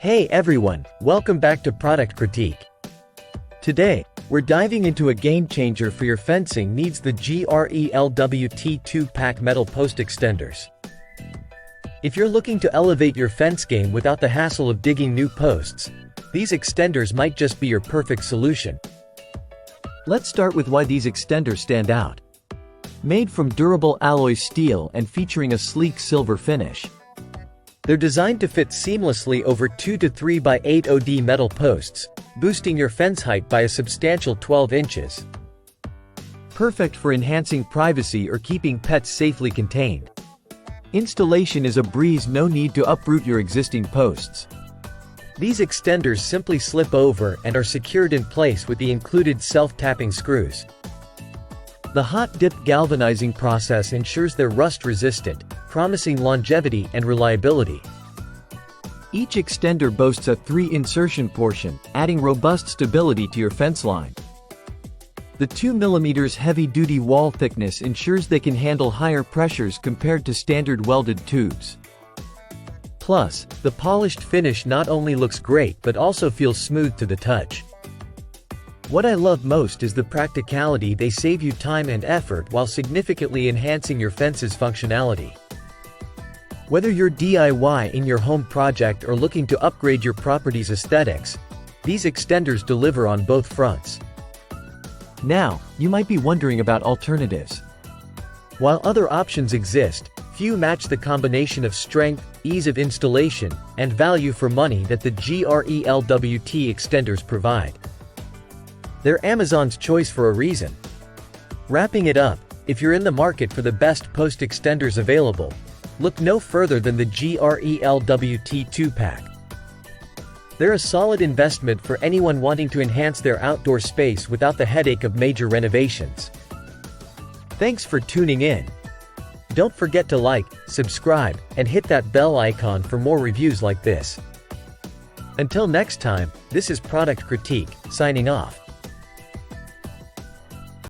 Hey everyone, welcome back to Product Critique. Today, we're diving into a game changer for your fencing needs, the GRELWT 2-pack metal post extenders. If you're looking to elevate your fence game without the hassle of digging new posts, these extenders might just be your perfect solution. Let's start with why these extenders stand out. Made from durable alloy steel and featuring a sleek silver finish, they're designed to fit seamlessly over 2 to 3 by 8 OD metal posts, boosting your fence height by a substantial 12 inches. Perfect for enhancing privacy or keeping pets safely contained. Installation is a breeze, no need to uproot your existing posts. These extenders simply slip over and are secured in place with the included self-tapping screws. The hot dip galvanizing process ensures they're rust-resistant, promising longevity and reliability. Each extender boasts a 3-insertion portion, adding robust stability to your fence line. The 2 mm heavy-duty wall thickness ensures they can handle higher pressures compared to standard welded tubes. Plus, the polished finish not only looks great but also feels smooth to the touch. What I love most is the practicality. They save you time and effort while significantly enhancing your fence's functionality. Whether you're DIY in your home project or looking to upgrade your property's aesthetics, these extenders deliver on both fronts. Now, you might be wondering about alternatives. While other options exist, few match the combination of strength, ease of installation, and value for money that the GRELWT extenders provide. They're Amazon's choice for a reason. Wrapping it up, if you're in the market for the best post extenders available, look no further than the GRELWT 2-pack. They're a solid investment for anyone wanting to enhance their outdoor space without the headache of major renovations. Thanks for tuning in. Don't forget to like, subscribe, and hit that bell icon for more reviews like this. Until next time, this is Product Critique, signing off.